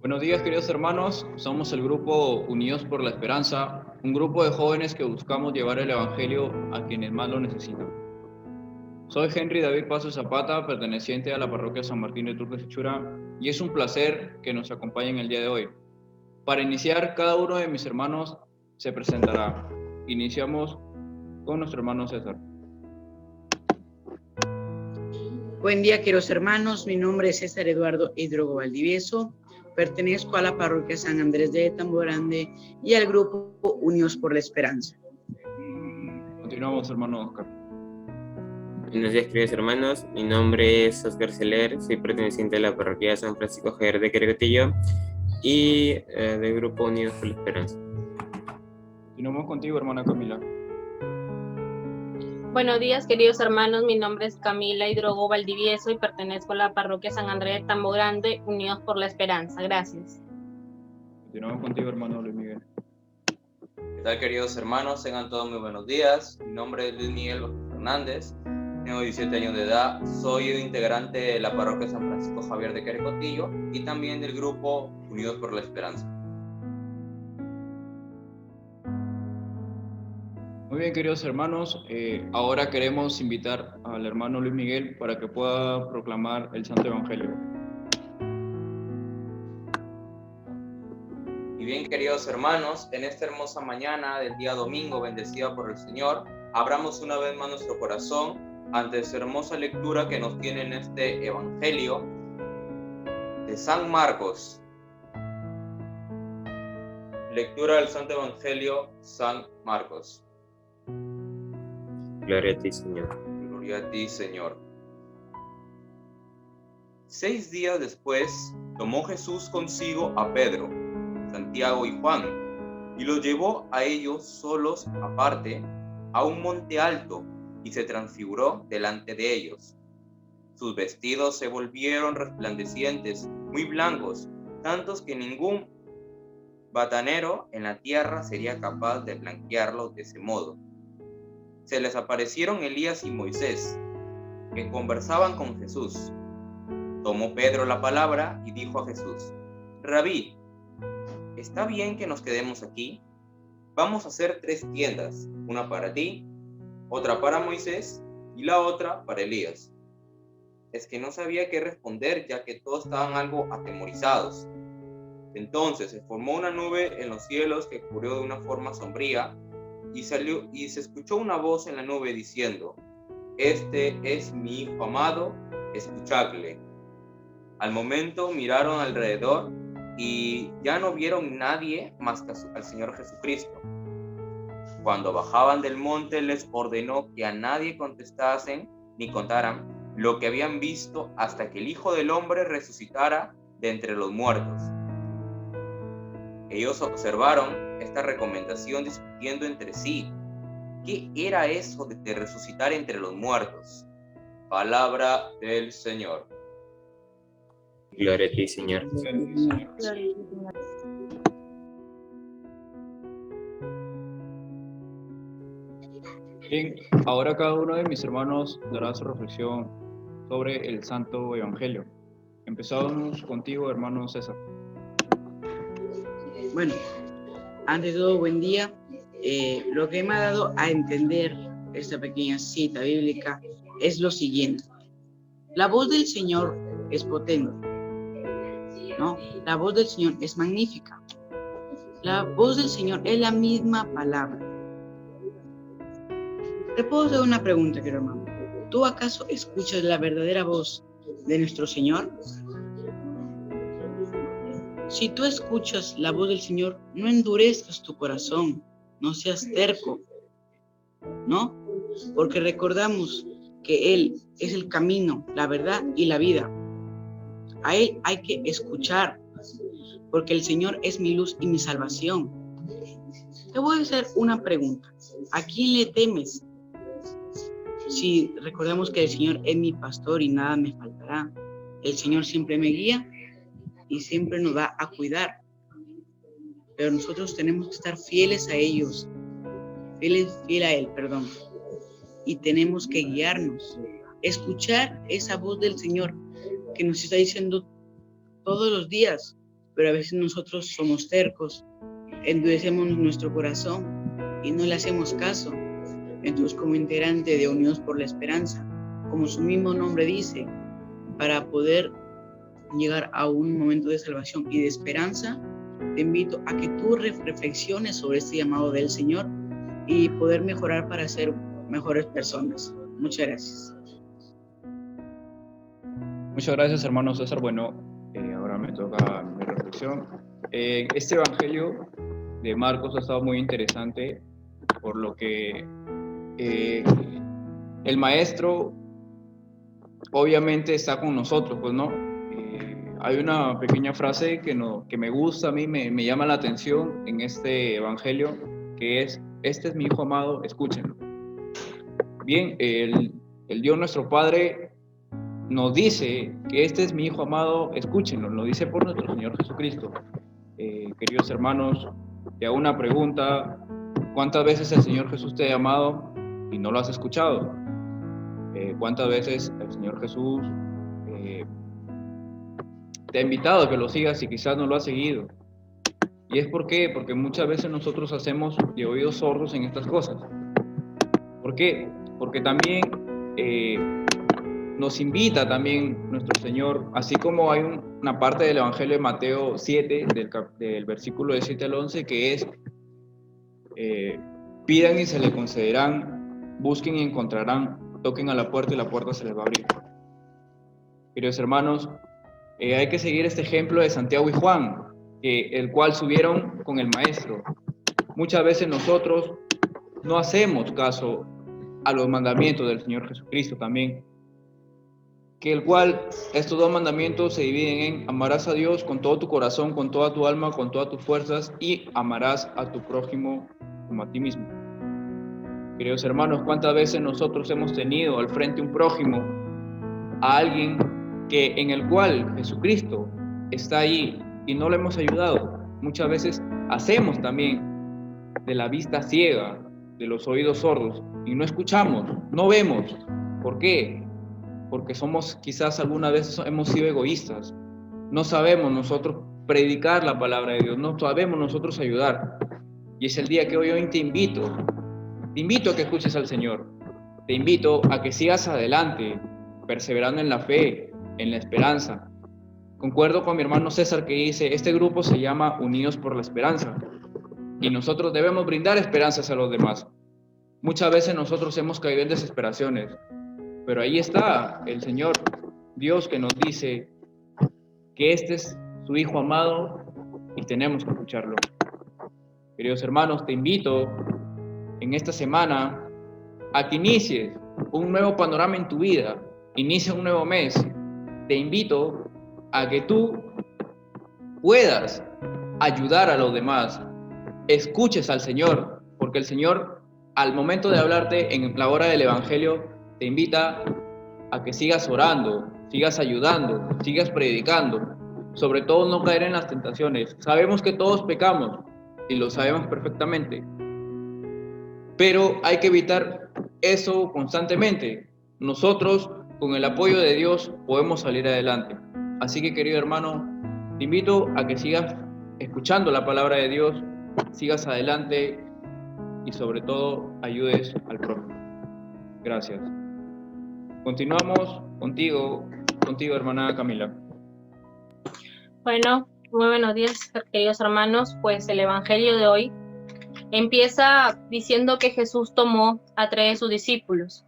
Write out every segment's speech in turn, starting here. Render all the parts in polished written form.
Buenos días, queridos hermanos. Somos el grupo Unidos por la Esperanza, un grupo de jóvenes que buscamos llevar el Evangelio a quienes más lo necesitan. Soy Henry David Paso Zapata, perteneciente a la parroquia San Martín de Turques y Chura, y es un placer que nos acompañen el día de hoy. Para iniciar, cada uno de mis hermanos se presentará. Iniciamos con nuestro hermano César. Buen día, queridos hermanos. Mi nombre es César Eduardo Hidrogo Valdivieso. Pertenezco a la parroquia San Andrés de Tambo Grande y al grupo Unidos por la Esperanza. Continuamos, hermano Oscar. Buenos días, queridos hermanos. Mi nombre es Oscar Celer. Soy perteneciente a la parroquia San Francisco Javier de Querecotillo y del grupo Unidos por la Esperanza. Continuamos contigo, hermana Camila. Buenos días, queridos hermanos. Mi nombre es Camila Hidrogo Valdivieso y pertenezco a la parroquia San Andrés de Tambo Grande, Unidos por la Esperanza. Gracias. Continuamos contigo, hermano Luis Miguel. ¿Qué tal, queridos hermanos? Tengan todos muy buenos días. Mi nombre es Luis Miguel Fernández, tengo 17 años de edad, soy integrante de la parroquia San Francisco Javier de Querecotillo y también del grupo Unidos por la Esperanza. Muy bien, queridos hermanos, ahora queremos invitar al hermano Luis Miguel para que pueda proclamar el Santo Evangelio. Y bien, queridos hermanos, en esta hermosa mañana del día domingo, bendecida por el Señor, abramos una vez más nuestro corazón ante esta hermosa lectura que nos tiene en este Evangelio de San Marcos. Lectura del Santo Evangelio San Marcos. Gloria a ti, Señor. Gloria a ti, Señor. 6 días después, tomó Jesús consigo a Pedro, Santiago y Juan, y los llevó a ellos solos aparte a un monte alto, y se transfiguró delante de ellos. Sus vestidos se volvieron resplandecientes, muy blancos, tantos que ningún batanero en la tierra sería capaz de blanquearlos de ese modo. Se les aparecieron Elías y Moisés, que conversaban con Jesús. Tomó Pedro la palabra y dijo a Jesús: Rabí, ¿está bien que nos quedemos aquí? Vamos a hacer 3 tiendas, una para ti, otra para Moisés y la otra para Elías. Es que no sabía qué responder, ya que todos estaban algo atemorizados. Entonces se formó una nube en los cielos que cubrió de una forma sombría, y se escuchó una voz en la nube diciendo: Este es mi Hijo amado, escuchadle. Al momento miraron alrededor y ya no vieron nadie más que al Señor Jesucristo. Cuando bajaban del monte les ordenó que a nadie contestasen ni contaran lo que habían visto hasta que el Hijo del Hombre resucitara de entre los muertos. Ellos observaron esta recomendación discutiendo entre sí. ¿Qué era eso de resucitar entre los muertos? Palabra del Señor. Gloria a ti, Señor. Bien, ahora cada uno de mis hermanos dará su reflexión sobre el Santo Evangelio. Empezamos contigo, hermano César. Bueno, ante todo, buen día. Lo que me ha dado a entender esta pequeña cita bíblica es lo siguiente. La voz del Señor es potente, ¿no? La voz del Señor es magnífica. La voz del Señor es la misma palabra. Te puedo hacer una pregunta, querido hermano. ¿Tú acaso escuchas la verdadera voz de nuestro Señor? Si tú escuchas la voz del Señor, no endurezcas tu corazón, no seas terco, ¿no? Porque recordamos que Él es el camino, la verdad y la vida. A Él hay que escuchar, porque el Señor es mi luz y mi salvación. Te voy a hacer una pregunta. ¿A quién le temes? Si recordamos que el Señor es mi pastor y nada me faltará. El Señor siempre me guía y siempre nos va a cuidar. Pero nosotros tenemos que estar fieles a ellos, fiel a Él, perdón. Y tenemos que guiarnos, escuchar esa voz del Señor que nos está diciendo todos los días: pero a veces nosotros somos tercos, endurecemos nuestro corazón y no le hacemos caso. Entonces, como integrante de Unidos por la Esperanza, como su mismo nombre dice, para poder llegar a un momento de salvación y de esperanza, te invito a que tú reflexiones sobre este llamado del Señor y poder mejorar para ser mejores personas. Muchas gracias. Muchas gracias, hermano César. Bueno, ahora me toca mi reflexión. Este evangelio de Marcos ha estado muy interesante, por lo que el maestro obviamente está con nosotros, pues, ¿no? Hay una pequeña frase que me gusta, a mí me llama la atención en este evangelio, que es: este es mi hijo amado, escúchenlo. Bien, el Dios nuestro Padre nos dice que este es mi hijo amado, escúchenlo, lo dice por nuestro Señor Jesucristo. Queridos hermanos, te hago una pregunta: ¿cuántas veces el Señor Jesús te ha llamado y no lo has escuchado? ¿Cuántas veces el Señor Jesús te ha invitado a que lo sigas y quizás no lo has seguido? ¿Y es por qué? Porque muchas veces nosotros hacemos de oídos sordos en estas cosas. ¿Por qué? Porque también nos invita también nuestro Señor, así como hay una parte del Evangelio de Mateo 7, del versículo de 7 al 11, que es: pidan y se les concederán, busquen y encontrarán, toquen a la puerta y la puerta se les va a abrir. Queridos hermanos, hay que seguir este ejemplo de Santiago y Juan, el cual subieron con el maestro. Muchas veces nosotros no hacemos caso a los mandamientos del Señor Jesucristo también, que el cual estos dos mandamientos se dividen en: amarás a Dios con todo tu corazón, con toda tu alma, con todas tus fuerzas, y amarás a tu prójimo como a ti mismo. Queridos hermanos, ¿cuántas veces nosotros hemos tenido al frente un prójimo, a alguien en el cual Jesucristo está ahí y no le hemos ayudado? Muchas veces hacemos también de la vista ciega, de los oídos sordos, y no escuchamos, no vemos. ¿Por qué? Porque quizás alguna vez hemos sido egoístas. No sabemos nosotros predicar la palabra de Dios, no sabemos nosotros ayudar. Y es el día que hoy te invito a que escuches al Señor. Te invito a que sigas adelante, perseverando en la fe, en la esperanza. Concuerdo con mi hermano César, que dice: este grupo se llama Unidos por la Esperanza, y nosotros debemos brindar esperanzas a los demás. Muchas veces nosotros hemos caído en desesperaciones, pero ahí está el Señor Dios, que nos dice que este es su Hijo amado y tenemos que escucharlo. Queridos hermanos, te invito en esta semana a que inicies un nuevo panorama en tu vida, inicia un nuevo mes. Te invito a que tú puedas ayudar a los demás, escuches al Señor, porque el Señor, al momento de hablarte en la hora del Evangelio, te invita a que sigas orando, sigas ayudando, sigas predicando. Sobre todo, no caer en las tentaciones. Sabemos que todos pecamos y lo sabemos perfectamente, pero hay que evitar eso constantemente. Nosotros, con el apoyo de Dios, podemos salir adelante. Así que, querido hermano, te invito a que sigas escuchando la palabra de Dios, sigas adelante y sobre todo ayudes al prójimo. Gracias. Continuamos contigo, hermana Camila. Bueno, muy buenos días, queridos hermanos. Pues el Evangelio de hoy empieza diciendo que Jesús tomó a 3 de sus discípulos.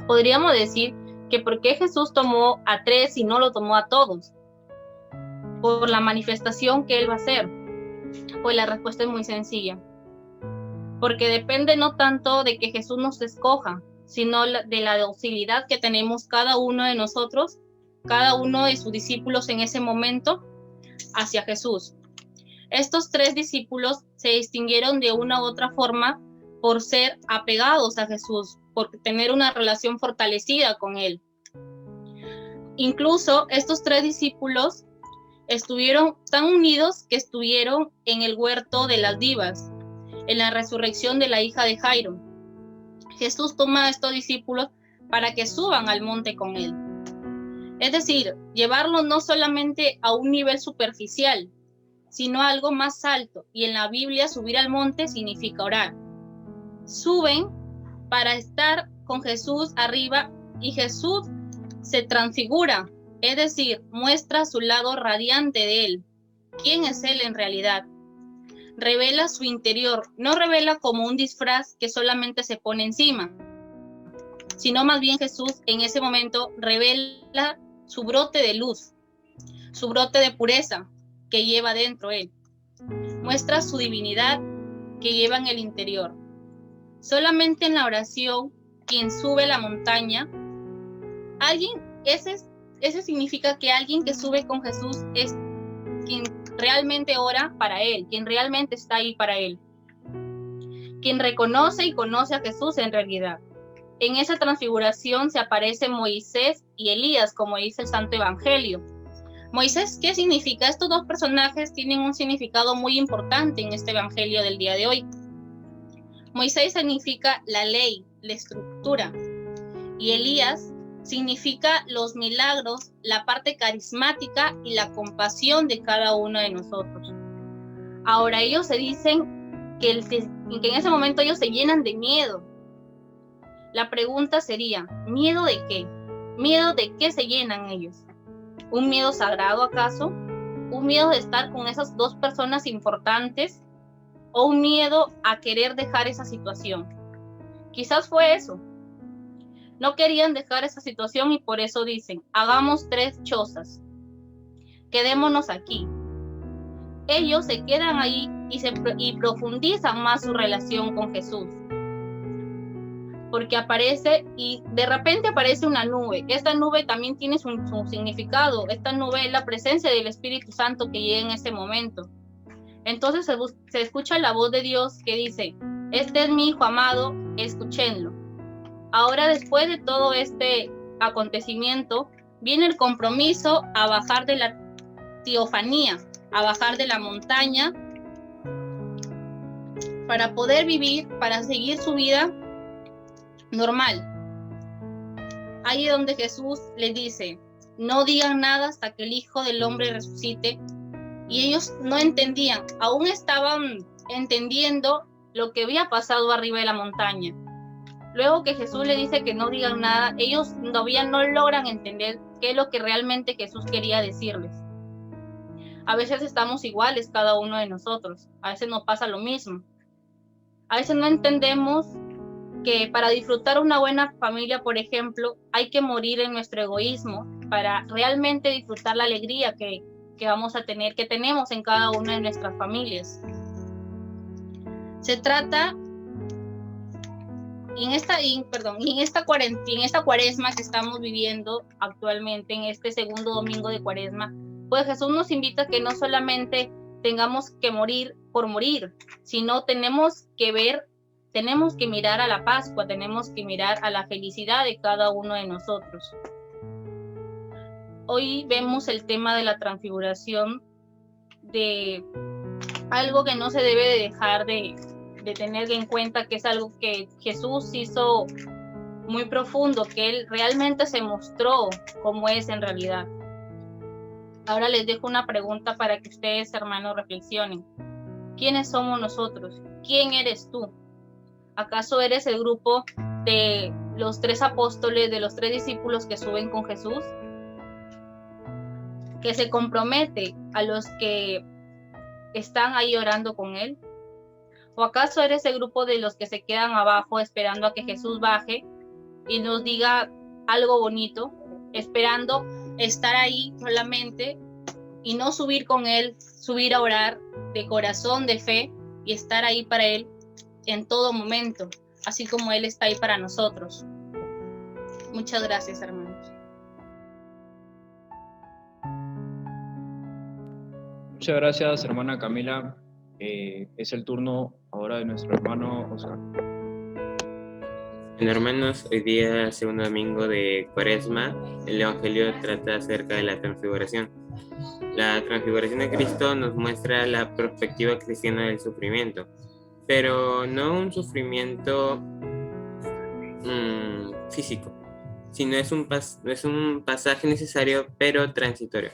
Podríamos decir que ¿por qué Jesús tomó a 3 y no lo tomó a todos? Por la manifestación que Él va a hacer. Pues la respuesta es muy sencilla. Porque depende no tanto de que Jesús nos escoja, sino de la docilidad que tenemos cada uno de nosotros, cada uno de sus discípulos en ese momento, hacia Jesús. Estos 3 discípulos se distinguieron de una u otra forma por ser apegados a Jesús, por tener una relación fortalecida con Él. Incluso estos 3 discípulos estuvieron tan unidos que estuvieron en el huerto de las Divas, en la resurrección de la hija de Jairo. Jesús toma a estos discípulos para que suban al monte con Él. Es decir, llevarlo no solamente a un nivel superficial, sino a algo más alto. Y en la Biblia subir al monte significa orar. Suben para estar con Jesús arriba y Jesús se transfigura, es decir, muestra su lado radiante de él. ¿Quién es él en realidad? Revela su interior, no revela como un disfraz que solamente se pone encima, sino más bien Jesús en ese momento revela su brote de luz, su brote de pureza que lleva dentro él. Muestra su divinidad que lleva en el interior. Solamente en la oración, quien sube la montaña, ese significa que alguien que sube con Jesús es quien realmente ora para él, quien realmente está ahí para él, quien reconoce y conoce a Jesús en realidad. En esa transfiguración se aparecen Moisés y Elías, como dice el Santo Evangelio. Moisés, ¿qué significa? Estos dos personajes tienen un significado muy importante en este Evangelio del día de hoy. Moisés significa la ley, la estructura, y Elías significa los milagros, la parte carismática y la compasión de cada uno de nosotros. Ahora ellos se dicen que en ese momento ellos se llenan de miedo. La pregunta sería, ¿miedo de qué? ¿Miedo de qué se llenan ellos? ¿Un miedo sagrado acaso? ¿Un miedo de estar con esas dos personas importantes? ¿O un miedo a querer dejar esa situación? Quizás fue eso. No querían dejar esa situación y por eso dicen, hagamos 3 chozas. Quedémonos aquí. Ellos se quedan ahí y profundizan más su relación con Jesús. Porque aparece y de repente aparece una nube. Esta nube también tiene su significado. Esta nube es la presencia del Espíritu Santo que llega en ese momento. Entonces se escucha la voz de Dios que dice, este es mi Hijo amado, escúchenlo. Ahora, después de todo este acontecimiento, viene el compromiso a bajar de la teofanía, a bajar de la montaña, para poder vivir, para seguir su vida normal. Ahí es donde Jesús les dice, no digan nada hasta que el Hijo del Hombre resucite. Y ellos no entendían, aún estaban entendiendo lo que había pasado arriba de la montaña. Luego que Jesús le dice que no digan nada, ellos todavía no logran entender qué es lo que realmente Jesús quería decirles. A veces estamos iguales cada uno de nosotros, a veces nos pasa lo mismo. A veces no entendemos que para disfrutar una buena familia, por ejemplo, hay que morir en nuestro egoísmo para realmente disfrutar la alegría que vamos a tener, que tenemos en cada una de nuestras familias. Se trata, en esta cuaresma que estamos viviendo actualmente, en este segundo domingo de cuaresma, pues Jesús nos invita a que no solamente tengamos que morir por morir, sino tenemos que mirar a la Pascua, tenemos que mirar a la felicidad de cada uno de nosotros. Hoy vemos el tema de la transfiguración, de algo que no se debe de dejar de tener en cuenta, que es algo que Jesús hizo muy profundo, que Él realmente se mostró como es en realidad. Ahora les dejo una pregunta para que ustedes, hermanos, reflexionen. ¿Quiénes somos nosotros? ¿Quién eres tú? ¿Acaso eres el grupo de los 3 apóstoles, de los 3 discípulos que suben con Jesús? ¿Que se compromete a los que están ahí orando con Él? ¿O acaso eres el grupo de los que se quedan abajo esperando a que Jesús baje y nos diga algo bonito, esperando estar ahí solamente y no subir con Él, subir a orar de corazón, de fe, y estar ahí para Él en todo momento, así como Él está ahí para nosotros? Muchas gracias, hermanos. Muchas gracias, hermana Camila. Es el turno ahora de nuestro hermano Oscar. Bueno, hermanos, hoy día, segundo domingo de Cuaresma, el Evangelio trata acerca de la transfiguración. La transfiguración de Cristo nos muestra la perspectiva cristiana del sufrimiento, pero no un sufrimiento físico, sino es un pasaje necesario pero transitorio.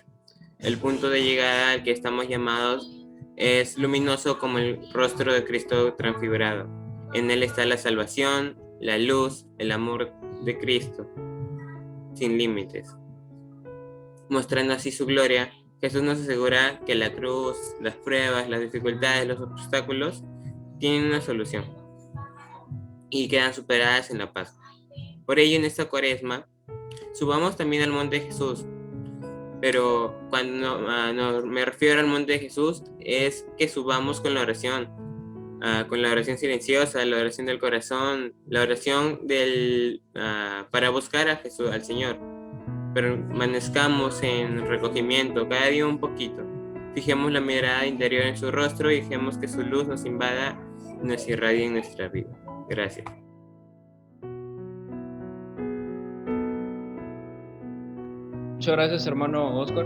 El punto de llegada al que estamos llamados es luminoso como el rostro de Cristo transfigurado. En él está la salvación, la luz, el amor de Cristo, sin límites. Mostrando así su gloria, Jesús nos asegura que la cruz, las pruebas, las dificultades, los obstáculos tienen una solución y quedan superadas en la paz. Por ello, en esta Cuaresma, subamos también al monte de Jesús. Pero cuando me refiero al monte de Jesús, es que subamos con la oración silenciosa, la oración del corazón, la oración para buscar a Jesús, al Señor. Permanezcamos en recogimiento, cada día un poquito. Fijemos la mirada interior en su rostro y dejemos que su luz nos invada y nos irradie en nuestra vida. Gracias. Muchas gracias, hermano Oscar.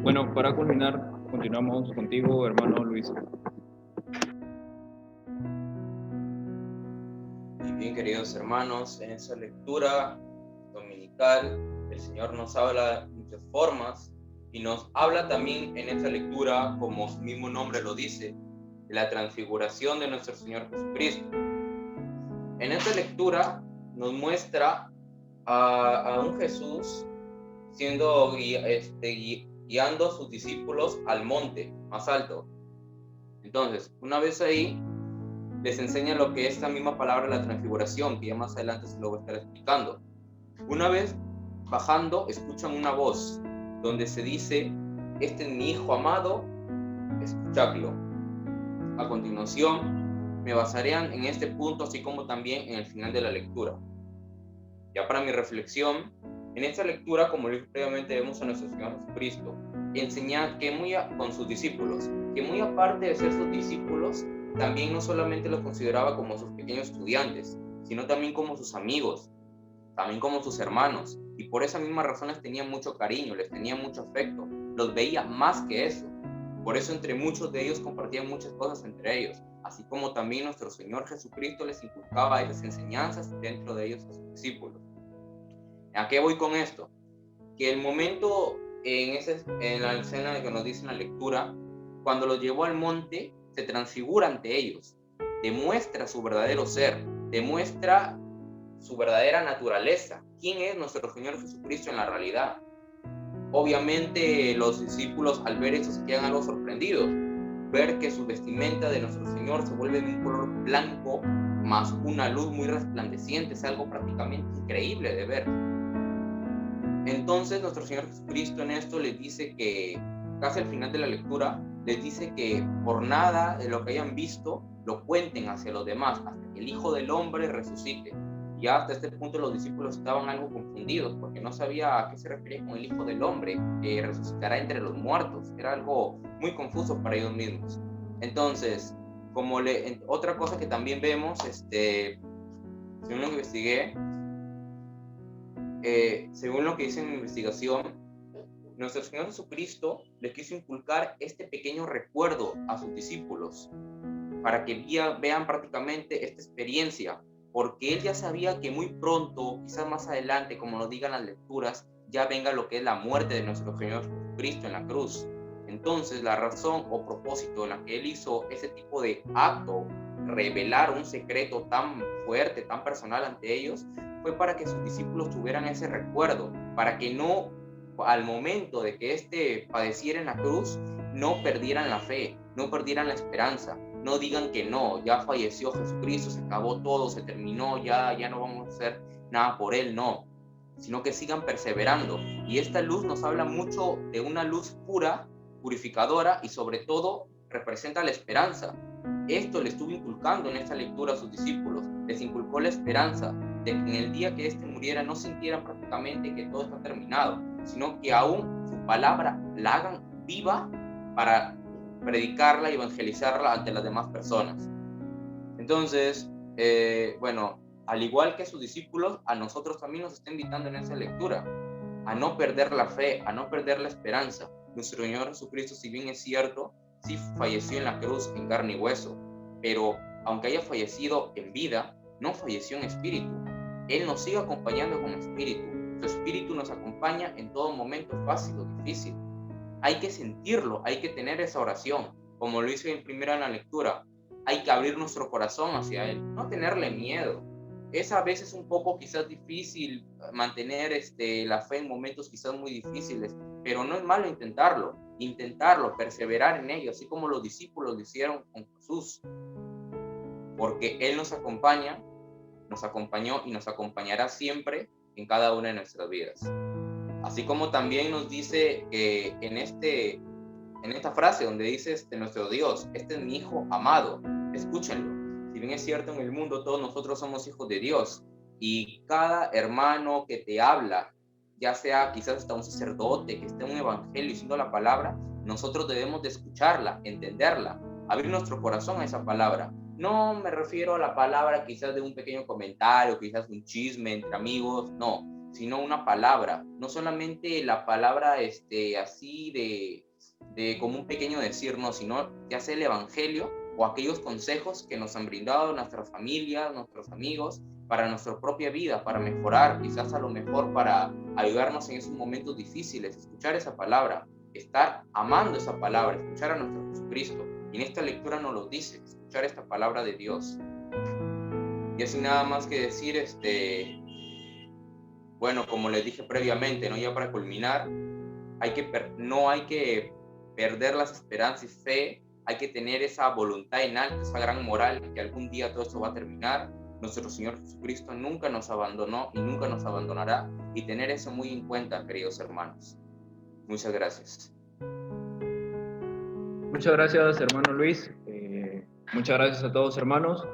Bueno, para culminar, continuamos contigo, hermano Luis. Y bien, queridos hermanos, en esa lectura dominical, el Señor nos habla de muchas formas y nos habla también en esta lectura, como su mismo nombre lo dice, de la transfiguración de nuestro Señor Jesucristo. En esta lectura nos muestra a un Jesús siendo guiando a sus discípulos al monte más alto. Entonces, una vez ahí, les enseña lo que es la misma palabra, la transfiguración, que ya más adelante se lo voy a estar explicando. Una vez bajando, escuchan una voz donde se dice: este es mi hijo amado, escuchadlo. A continuación, me basaré en este punto, así como también en el final de la lectura. Ya para mi reflexión, en esta lectura, como lo dije previamente, vemos a nuestro Señor Jesucristo enseñar con sus discípulos, que muy aparte de ser sus discípulos, también no solamente los consideraba como sus pequeños estudiantes, sino también como sus amigos, también como sus hermanos, y por esa misma razón les tenía mucho cariño, les tenía mucho afecto, los veía más que eso. Por eso entre muchos de ellos compartían muchas cosas entre ellos, así como también nuestro Señor Jesucristo les inculcaba esas enseñanzas dentro de ellos a sus discípulos. ¿A qué voy con esto? Que el momento en la escena que nos dice en la lectura, cuando los llevó al monte, se transfigura ante ellos, demuestra su verdadero ser, demuestra su verdadera naturaleza. ¿Quién es nuestro Señor Jesucristo en la realidad? Obviamente los discípulos al ver eso se quedan algo sorprendidos, ver que su vestimenta de nuestro Señor se vuelve de un color blanco más una luz muy resplandeciente, es algo prácticamente increíble de ver. Entonces nuestro Señor Jesucristo en esto les dice que, casi al final de la lectura, les dice que por nada de lo que hayan visto lo cuenten hacia los demás, hasta que el Hijo del Hombre resucite. Y hasta este punto los discípulos estaban algo confundidos, porque no sabía a qué se refería con el Hijo del Hombre, que resucitará entre los muertos. Era algo muy confuso para ellos mismos. Entonces, otra cosa que también vemos, según lo que investigué, según lo que dice en mi investigación, nuestro Señor Jesucristo les quiso inculcar este pequeño recuerdo a sus discípulos para que vean prácticamente esta experiencia, porque Él ya sabía que muy pronto, quizás más adelante, como nos digan las lecturas, ya venga lo que es la muerte de nuestro Señor Jesucristo en la cruz. Entonces, la razón o propósito en la que Él hizo ese tipo de acto, revelar un secreto tan fuerte, tan personal ante ellos, fue para que sus discípulos tuvieran ese recuerdo, para que no, al momento de que padeciera en la cruz, no perdieran la fe, no perdieran la esperanza, no digan que no, ya falleció Jesucristo, se acabó todo, se terminó, ya no vamos a hacer nada por Él, no, sino que sigan perseverando. Y esta luz nos habla mucho de una luz pura, purificadora, y sobre todo representa la esperanza. Esto le estuvo inculcando en esta lectura a sus discípulos, les inculcó la esperanza de que en el día que muriera no sintieran prácticamente que todo está terminado, sino que aún su palabra la hagan viva para predicarla y evangelizarla ante las demás personas. Entonces, al igual que sus discípulos, a nosotros también nos está invitando en esa lectura a no perder la fe, a no perder la esperanza. Nuestro Señor Jesucristo, si bien es cierto, sí falleció en la cruz en carne y hueso, pero aunque haya fallecido en vida, no falleció en espíritu. Él nos sigue acompañando con espíritu, Su espíritu nos acompaña en todo momento, fácil o difícil. Hay que sentirlo, hay que tener esa oración, como lo hice en primera en la lectura. Hay que abrir nuestro corazón hacia Él, no tenerle miedo. Es a veces un poco quizás difícil mantener la fe en momentos quizás muy difíciles, pero no es malo intentarlo, perseverar en ello, así como los discípulos lo hicieron con Jesús, porque Él nos acompaña, nos acompañó y nos acompañará siempre en cada una de nuestras vidas. Así como también nos dice en esta frase donde dice nuestro Dios, este es mi Hijo amado, escúchenlo. Si bien es cierto, en el mundo todos nosotros somos hijos de Dios, y cada hermano que te habla, ya sea quizás hasta un sacerdote que esté en un evangelio diciendo la palabra, nosotros debemos de escucharla, entenderla, abrir nuestro corazón a esa palabra. No me refiero a la palabra quizás de un pequeño comentario, quizás un chisme entre amigos, no, sino una palabra, no solamente la palabra así de como un pequeño decir, no, sino ya sea el evangelio o aquellos consejos que nos han brindado nuestras familias, nuestros amigos, para nuestra propia vida, para mejorar, quizás a lo mejor para ayudarnos en esos momentos difíciles, escuchar esa palabra, estar amando esa palabra, escuchar a nuestro Jesucristo. Y en esta lectura nos lo dice, escuchar esta palabra de Dios. Y así nada más que decir, bueno, como les dije previamente, ¿no? Ya para culminar, no hay que perder las esperanzas y fe, hay que tener esa voluntad en alto, esa gran moral, que algún día todo esto va a terminar. Nuestro Señor Jesucristo nunca nos abandonó y nunca nos abandonará, y tener eso muy en cuenta, queridos hermanos. Muchas gracias. Muchas gracias, hermano Luis. Muchas gracias a todos, hermanos.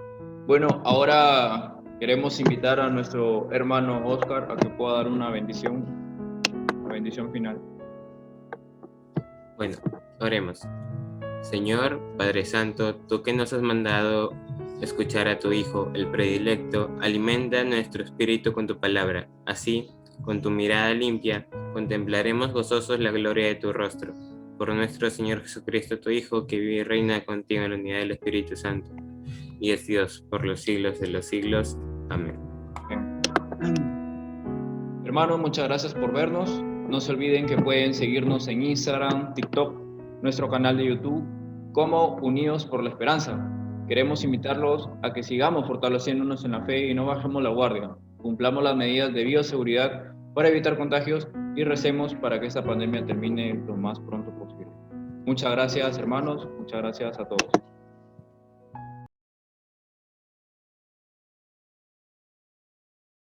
Bueno, ahora queremos invitar a nuestro hermano Oscar a que pueda dar una bendición final. Bueno, oremos. Señor, Padre Santo, tú que nos has mandado escuchar a tu Hijo, el predilecto, alimenta nuestro espíritu con tu palabra. Así, con tu mirada limpia, contemplaremos gozosos la gloria de tu rostro. Por nuestro Señor Jesucristo, tu Hijo, que vive y reina contigo en la unidad del Espíritu Santo, y es Dios por los siglos de los siglos. Amén. Hermanos, muchas gracias por vernos. No se olviden que pueden seguirnos en Instagram, TikTok, nuestro canal de YouTube, como Unidos por la Esperanza. Queremos invitarlos a que sigamos fortaleciéndonos en la fe y no bajemos la guardia. Cumplamos las medidas de bioseguridad para evitar contagios y recemos para que esta pandemia termine lo más pronto posible. Muchas gracias, hermanos. Muchas gracias a todos.